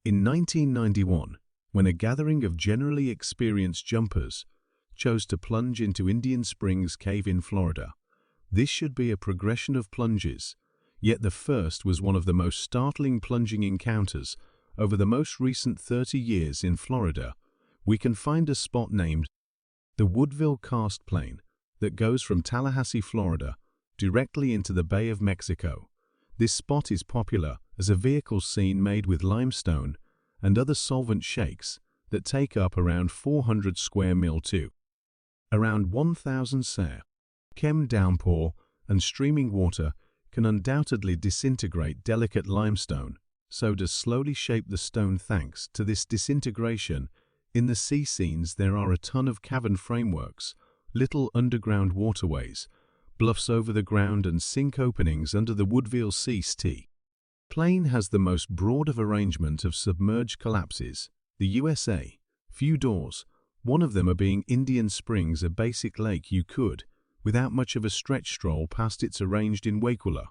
In 1991, when a gathering of generally experienced jumpers chose to plunge into Indian Springs Cave in Florida, this should be a progression of plunges, yet the first was one of the most startling plunging encounters over the most recent 30 years in Florida. We can find a spot named the Woodville Karst Plain that goes from Tallahassee, Florida, directly into the Bay of Mexico. This spot is popular as a vehicle scene made with limestone and other solvent shakes that take up around 400 square mil to around 1,000 sa. Chem downpour and streaming water can undoubtedly disintegrate delicate limestone, so does slowly shape the stone. Thanks to this disintegration, in the sea scenes there are a ton of cavern frameworks, little underground waterways, bluffs over the ground and sink openings under the Woodville St. Plain has the most broad of arrangement of submerged collapses. The USA, few doors, one of them are being Indian Springs, a basic lake you could, without much of a stretch, stroll past. It's arranged in Wakulla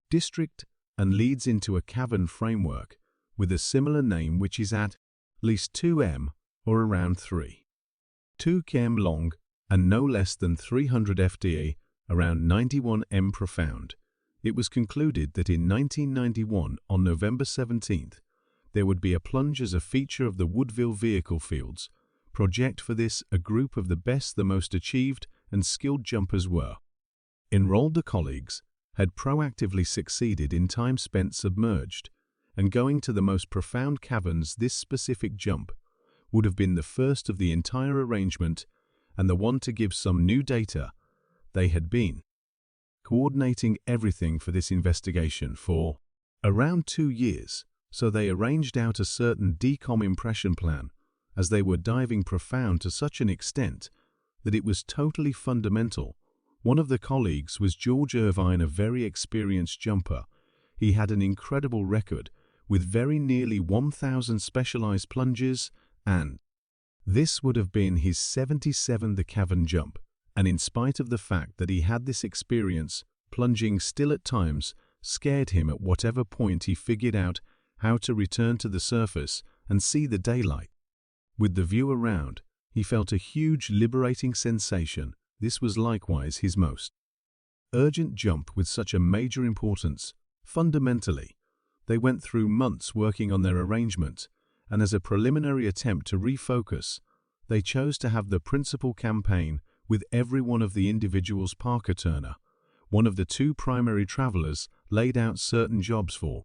district and leads into a cavern framework with a similar name which is at least 2 m or around 3.2 km long and no less than 300 fte, around 91 m profound. It was concluded that in 1991, on November 17th, there would be a plunge as a feature of the Woodville Vehicle Fields project. For this, a group of the best, the most achieved and skilled jumpers were enrolled. The colleagues had proactively succeeded in time spent submerged and going to the most profound caverns. This specific jump would have been the first of the entire arrangement and the one to give some new data. They had been coordinating everything for this investigation for around 2 years, so they arranged out a certain decom impression plan as they were diving profound to such an extent that it was totally fundamental. One of the colleagues was George Irvine, a very experienced jumper. He had an incredible record with very nearly 1,000 specialized plunges, and this would have been his 77th cavern jump. And in spite of the fact that he had this experience, plunging still at times scared him. At whatever point he figured out how to return to the surface and see the daylight. With the view around, he felt a huge liberating sensation. This was likewise his most urgent jump with such a major importance. Fundamentally, they went through months working on their arrangement, and as a preliminary attempt to refocus, they chose to have the principal campaign with every one of the individuals. Parker Turner, one of the 2 primary travelers, laid out certain jobs for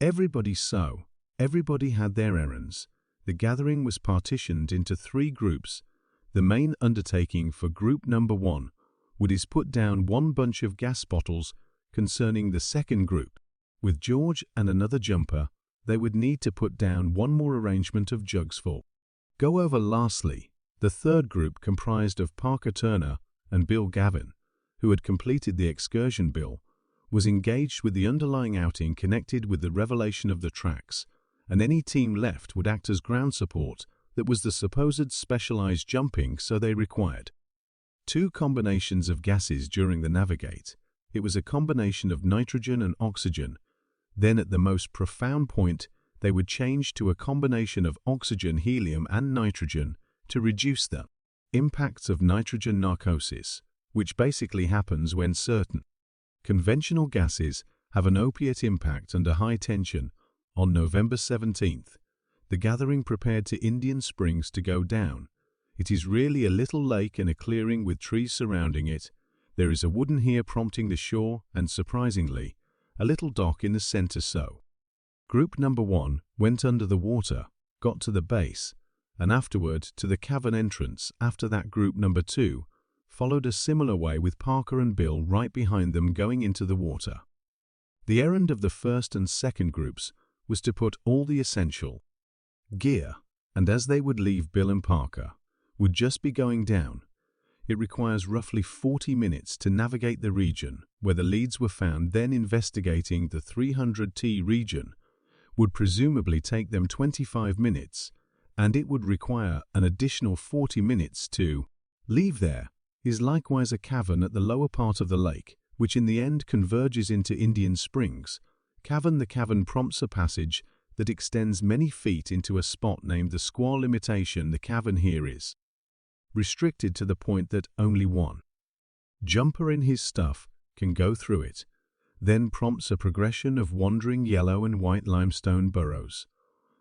everybody, so everybody had their errands. The gathering was partitioned into 3 groups. The main undertaking for group number 1 would is put down 1 bunch of gas bottles. Concerning the second group, with George and another jumper, they would need to put down 1 more arrangement of jugs for go over. Lastly, the third group, comprised of Parker Turner and Bill Gavin, who had completed the excursion. Bill was engaged with the underlying outing connected with the revelation of the tracks, and any team left would act as ground support. That was the supposed specialized jumping, so they required 2 combinations of gases during the navigate. It was a combination of nitrogen and oxygen. Then at the most profound point, they would change to a combination of oxygen, helium and nitrogen to reduce the impacts of nitrogen narcosis, which basically happens when certain conventional gases have an opiate impact under high tension. On November 17th, the gathering prepared to Indian Springs to go down. It is really a little lake and a clearing with trees surrounding it. There is a wooden pier prompting the shore and, surprisingly, a little dock in the center. So group number 1 went under the water, got to the base, and afterward to the cavern entrance. After that, group number 2 followed a similar way with Parker and Bill right behind them going into the water. The errand of the first and second groups was to put all the essential gear, and as they would leave, Bill and Parker would just be going down. It requires roughly 40 minutes to navigate the region where the leads were found. Then investigating the 300T region would presumably take them 25 minutes, and it would require an additional 40 minutes to leave. There is likewise a cavern at the lower part of the lake, which in the end converges into Indian Springs. The cavern prompts a passage that extends many feet into a spot named the squall limitation. The cavern here is restricted to the point that only one jumper in his stuff can go through it, then prompts a progression of wandering yellow and white limestone burrows.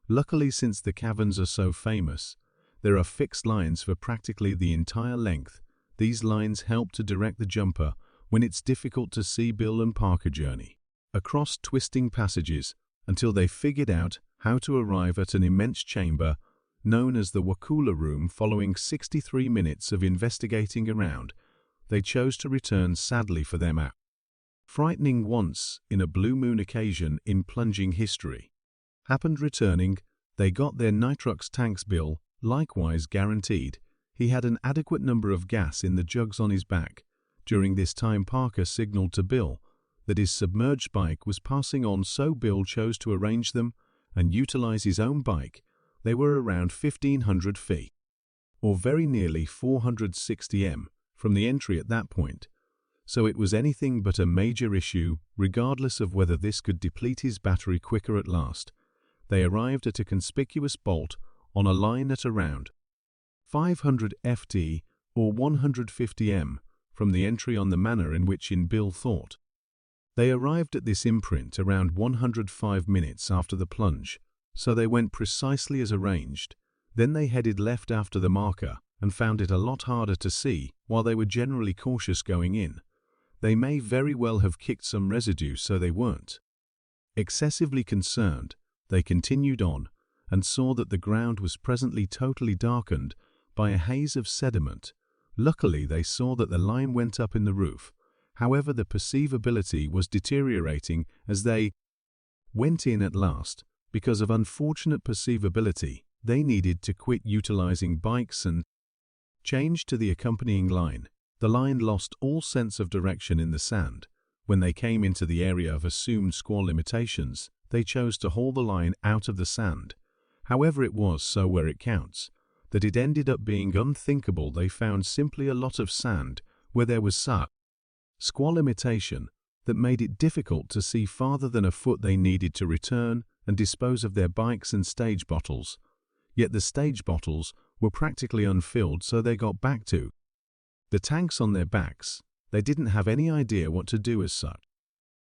Luckily, since the caverns are so famous, there are fixed lines for practically the entire length. These lines help to direct the jumper when it's difficult to see Bill and Parker journey across twisting passages until they figured out how to arrive at an immense chamber known as the Wakula Room. Following 63 minutes of investigating around, they chose to return. Sadly for them, a frightening once in a blue moon occasion in plunging history happened. Returning, they got their nitrox tanks. Bill likewise guaranteed he had an adequate number of gas in the jugs on his back. During this time, Parker signaled to Bill that his submerged bike was passing on, so Bill chose to arrange them and utilize his own bike. They were around 1,500 feet, or very nearly 460 m, from the entry at that point, so it was anything but a major issue. Regardless of whether this could deplete his battery quicker, at last they arrived at a conspicuous bolt on a line at around 500 ft or 150 m from the entry on the manner in which Bill thought. They arrived at this imprint around 105 minutes after the plunge, so they went precisely as arranged. Then they headed left after the marker and found it a lot harder to see. While they were generally cautious going in, they may very well have kicked some residue, so they weren't excessively concerned. They continued on and saw that the ground was presently totally darkened by a haze of sediment. Luckily, they saw that the line went up in the roof. However, the perceivability was deteriorating as they went in at last. Because of unfortunate perceivability, they needed to quit utilizing bikes and change to the accompanying line. The line lost all sense of direction in the sand. When they came into the area of assumed squall limitations, they chose to haul the line out of the sand. However, it was so where it counts that it ended up being unthinkable. They found simply a lot of sand where there was such squall limitation that made it difficult to see farther than a foot. They needed to return and dispose of their bikes and stage bottles. Yet the stage bottles were practically unfilled, so they got back to the tanks on their backs. They didn't have any idea what to do as such.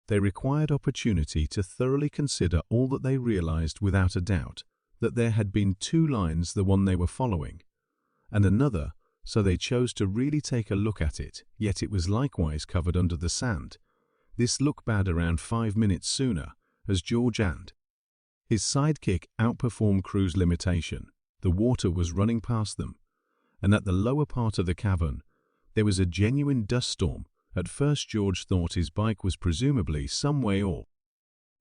They required opportunity to thoroughly consider all that. They realized without a doubt that there had been two lines, the one they were following and another, so they chose to really take a look at it. Yet it was likewise covered under the sand. This looked bad. Around 5 minutes sooner, as George and his sidekick outperformed cruise limitation, the water was running past them, and at the lower part of the cavern there was a genuine dust storm. At first, George thought his bike was presumably some way or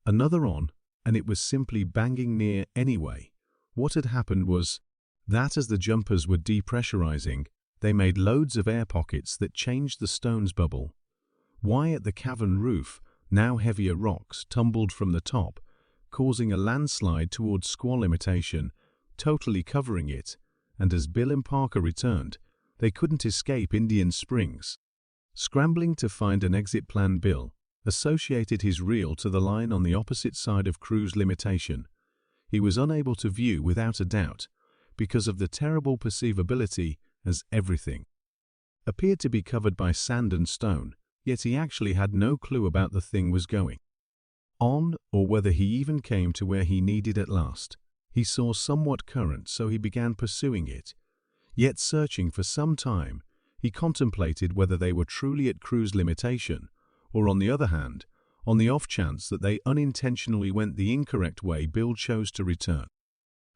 another on, and it was simply banging near anyway. What had happened was that as the jumpers were depressurizing, they made loads of air pockets that changed the stone's bubble. Why, at the cavern roof, now heavier rocks tumbled from the top, causing a landslide towards squall limitation, totally covering it, and as Bill and Parker returned, they couldn't escape Indian Springs. Scrambling to find an exit plan, Bill associated his reel to the line on the opposite side of cruise limitation. He was unable to view without a doubt because of the terrible perceivability, as everything appeared to be covered by sand and stone, yet he actually had no clue about the thing was going on or whether he even came to where he needed. At last, he saw somewhat current, so he began pursuing it. Yet searching for some time, he contemplated whether they were truly at cruise limitation, or on the other hand, on the off chance that they unintentionally went the incorrect way. Bill chose to return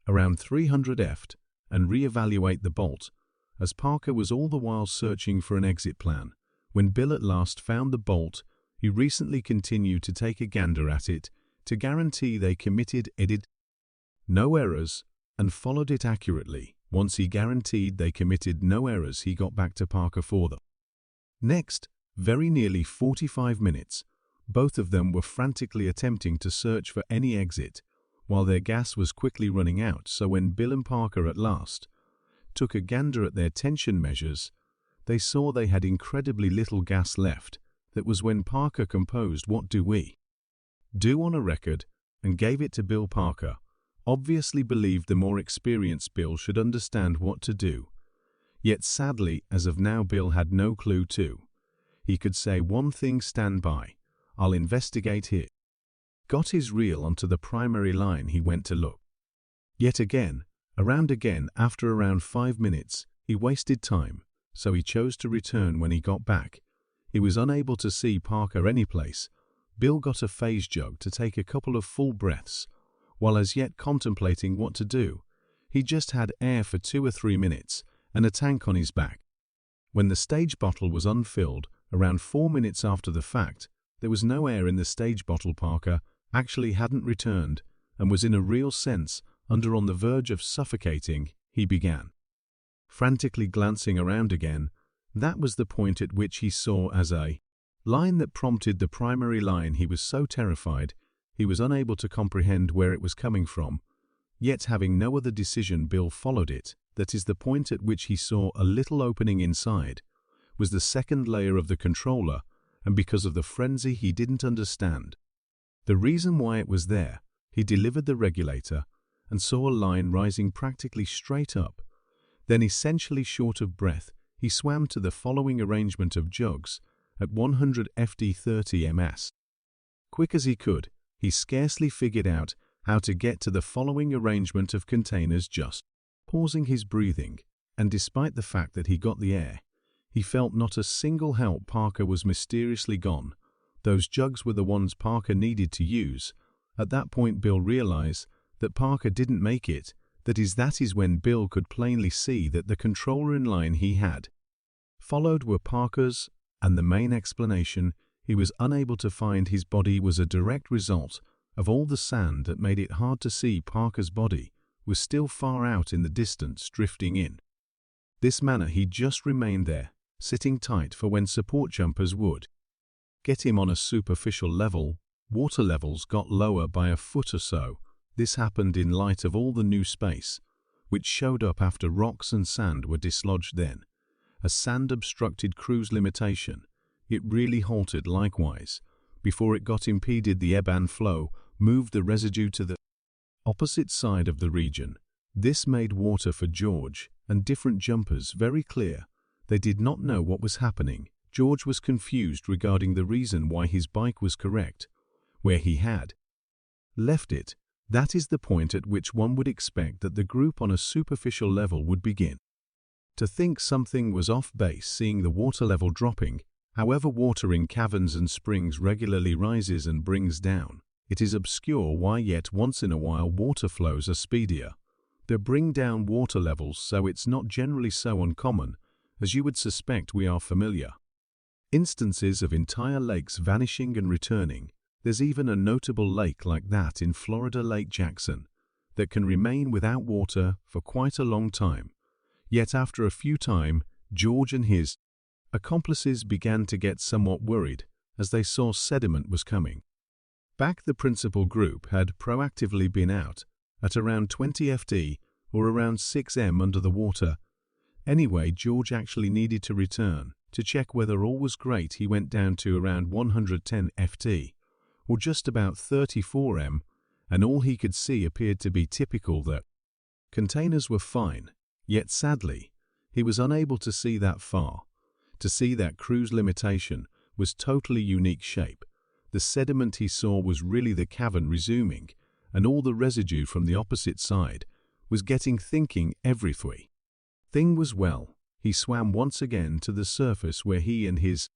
around 300 ft and reevaluate the bolt, as Parker was all the while searching for an exit plan. When Bill at last found the bolt, he recently continued to take a gander at it to guarantee they committed no errors and followed it accurately. Once he guaranteed they committed no errors, he got back to Parker for the next very nearly 45 minutes. Both of them were frantically attempting to search for any exit, while their gas was quickly running out. So when Bill and Parker at last took a gander at their tension measures, they saw they had incredibly little gas left. That was when Parker composed, "What do we do on a record?" and gave it to Bill Parker, obviously believed the more experienced Bill should understand what to do. Yet sadly, as of now, Bill had no clue too. He could say one thing: stand by. I'll investigate here. Got his reel onto the primary line. He went to look. Yet again, around again. After around 5 minutes, he wasted time, so he chose to return. When he got back, he was unable to see Parker anyplace. Bill got a phase jug to take a couple of full breaths. While as yet contemplating what to do, he just had air for 2 or 3 minutes and a tank on his back. When the stage bottle was unfilled, around 4 minutes after the fact, there was no air in the stage bottle. Parker actually hadn't returned and was in a real sense on the verge of suffocating. He began frantically glancing around again. That was the point at which he saw as a line that prompted the primary line. He was so terrified, he was unable to comprehend where it was coming from. Yet having no other decision, Bill followed it. That is the point at which he saw a little opening inside, was the second layer of the controller, and because of the frenzy he didn't understand the reason why it was there, he delivered the regulator and saw a line rising practically straight up. Then, essentially short of breath, he swam to the following arrangement of jugs at 100 FT 30 ms. Quick as he could, he scarcely figured out how to get to the following arrangement of containers, just pausing his breathing, and despite the fact that he got the air, he felt not a single help. Parker was mysteriously gone. Those jugs were the ones Parker needed to use. At that point, Bill realized that Parker didn't make it. That is when Bill could plainly see that the controller in line he had followed were Parker's, and the main explanation he was unable to find his body was a direct result of all the sand that made it hard to see. Parker's body was still far out in the distance, drifting in this manner. He just remained there, sitting tight for when support jumpers would get him on a superficial level. Water levels got lower by a foot or so. This happened in light of all the new space, which showed up after rocks and sand were dislodged. Then, as sand obstructed cruise limitation, it really halted likewise. Before it got impeded, the ebb and flow moved the residue to the opposite side of the region. This made water for George and different jumpers very clear. They did not know what was happening. George was confused regarding the reason why his bike was correct where he had left it. That is the point at which one would expect that the group on a superficial level would begin to think something was off base, seeing the water level dropping. However, water in caverns and springs regularly rises and brings down. It is obscure why, yet once in a while water flows are speedier. They bring down water levels, so it's not generally so uncommon as you would suspect. We are familiar instances of entire lakes vanishing and returning. There's even a notable lake like that in Florida, Lake Jackson, that can remain without water for quite a long time. Yet after a few time, George and his accomplices began to get somewhat worried as they saw sediment was coming back. The principal group had proactively been out at around 20 FT or around 6 m under the water. Anyway, George actually needed to return to check whether all was great. He went down to around 110 FT or just about 34 m, and all he could see appeared to be typical. The containers were fine, yet sadly, he was unable to see that far. To see that cruise limitation was totally unique shape. The sediment he saw was really the cavern resuming, and all the residue from the opposite side was getting thinking everything was well. He swam once again to the surface where he and his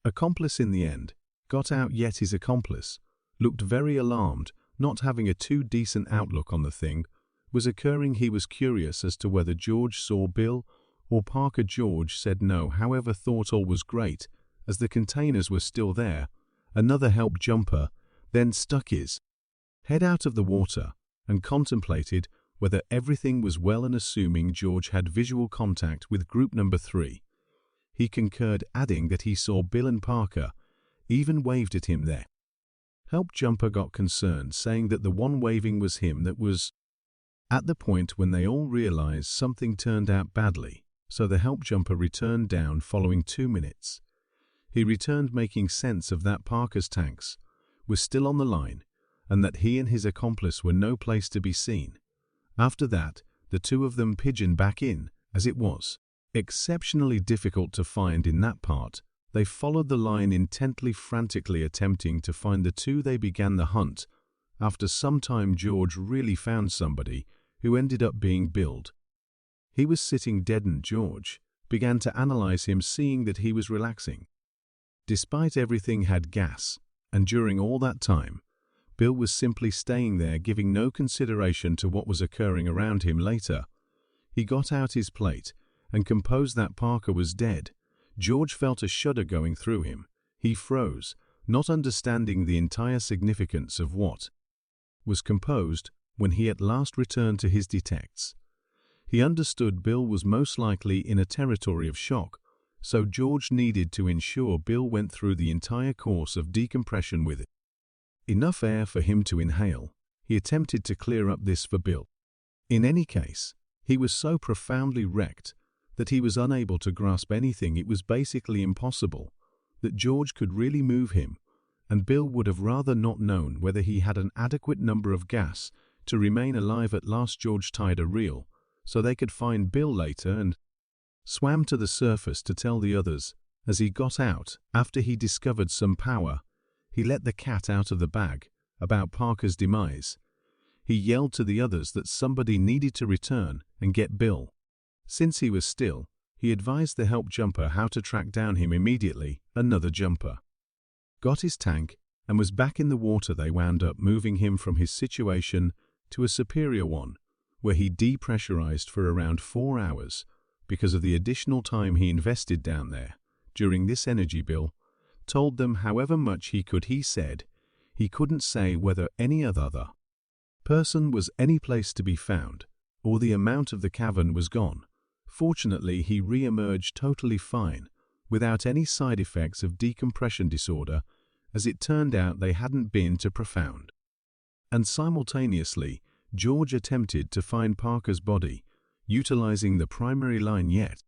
accomplice in the end got out. Yet his accomplice looked very alarmed, not having a too decent outlook on the thing was occurring. He was curious as to whether George saw Bill or Parker. George said no, however thought all was great as the containers were still there. Another help jumper then stuck his head out of the water and contemplated whether everything was well, and assuming George had visual contact with group number 3, he concurred, adding that he saw Bill and Parker even waved at him there. Help jumper got concerned, saying that the one waving was him. That was at the point when they all realized something turned out badly, so the help jumper returned down following 2 minutes. He returned making sense of that Parker's tanks was still on the line, and that he and his accomplice were no place to be seen. After that, the two of them pigeoned back in, as it was exceptionally difficult to find in that part. They followed the line intently, frantically attempting to find the two. They began the hunt. After some time, George really found somebody, who ended up being Bill. He was sitting dead and George began to analyze him, seeing that he was relaxing. Despite everything had gas, and during all that time, Bill was simply staying there, giving no consideration to what was occurring around him. Later, he got out his plate and composed that Parker was dead. George felt a shudder going through him. He froze, not understanding the entire significance of what was composed. When he at last returned to his detects, he understood Bill was most likely in a territory of shock, so George needed to ensure Bill went through the entire course of decompression with enough air for him to inhale. He attempted to clear up this for Bill. In any case, he was so profoundly wrecked that he was unable to grasp anything. It was basically impossible that George could really move him, and Bill would have rather not known whether he had an adequate number of gas to remain alive. At last, George tied a reel so they could find Bill later and swam to the surface to tell the others. As he got out, after he discovered some power, he let the cat out of the bag about Parker's demise. He yelled to the others that somebody needed to return and get Bill. Since he was still, he advised the help jumper how to track down him immediately. Another jumper got his tank and was back in the water. They wound up moving him from his situation to a superior one, where he depressurized for around 4 hours because of the additional time he invested down there. During this, energy Bill told them however much he could. He said he couldn't say whether any other person was any place to be found, or the amount of the cavern was gone. Fortunately, he re-emerged totally fine, without any side effects of decompression disorder. As it turned out, they hadn't been too profound. And simultaneously, George attempted to find Parker's body, utilizing the primary line. Yet,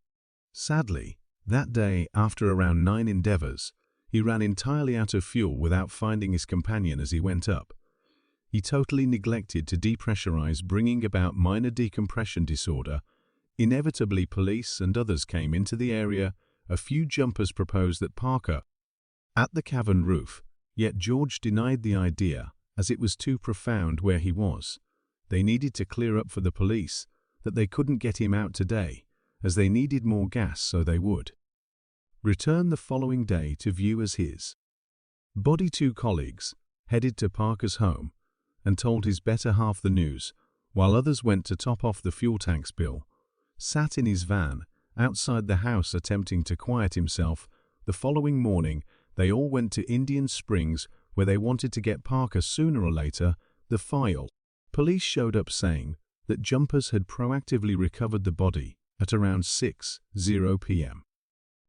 sadly, that day, after around 9 endeavors, he ran entirely out of fuel without finding his companion. As he went up, he totally neglected to depressurize, bringing about minor decompression disorder. Inevitably, police and others came into the area. A few jumpers proposed that Parker at the cavern roof, yet George denied the idea as it was too profound where he was. They needed to clear up for the police that they couldn't get him out today, as they needed more gas, so they would return the following day to view as his body. 2 colleagues headed to Parker's home and told his better half the news, while others went to top off the fuel tanks. Bill sat in his van outside the house attempting to quiet himself. The following morning, they all went to Indian Springs, where they wanted to get Parker sooner or later. The police showed up saying that jumpers had proactively recovered the body at around 6:00 p.m.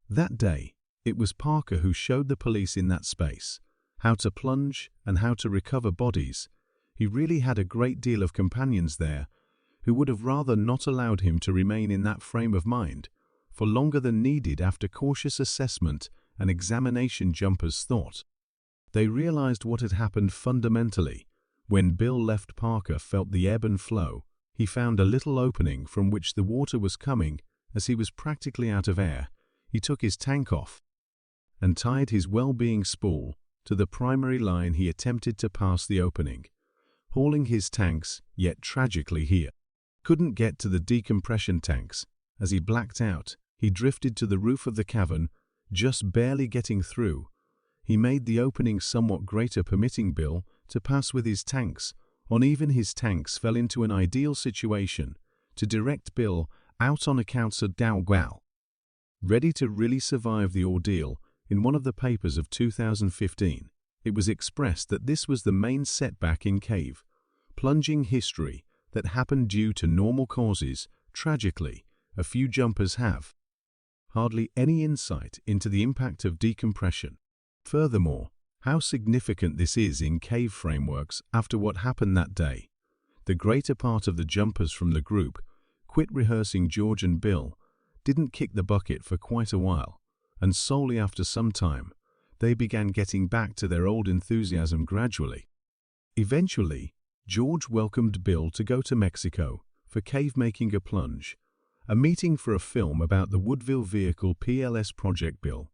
That day. It was Parker who showed the police in that space how to plunge and how to recover bodies. He really had a great deal of companions there who would have rather not allowed him to remain in that frame of mind for longer than needed. After cautious assessment and examination, jumpers thought they realized what had happened fundamentally. When Bill left, Parker felt the ebb and flow. He found a little opening from which the water was coming. As he was practically out of air, he took his tank off and tied his well-being spool to the primary line. He attempted to pass the opening, hauling his tanks, yet tragically he couldn't get to the decompression tanks. As he blacked out, he drifted to the roof of the cavern, just barely getting through. He made the opening somewhat greater, permitting Bill to pass with his tanks on. Even his tanks fell into an ideal situation to direct Bill out on accounts of Dowgal, ready to really survive the ordeal. In one of the papers of 2015, it was expressed that this was the main setback in cave plunging history that happened due to normal causes. Tragically, a few jumpers have hardly any insight into the impact of decompression. Furthermore, how significant this is in cave frameworks. After what happened that day, the greater part of the jumpers from the group quit rehearsing. George and Bill didn't kick the bucket for quite a while, and solely after some time, they began getting back to their old enthusiasm gradually. Eventually, George welcomed Bill to go to Mexico for cave-making a plunge, a meeting for a film about the Woodville vehicle PLS project. Bill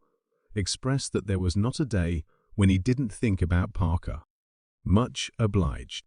expressed that there was not a day when he didn't think about Parker. Much obliged.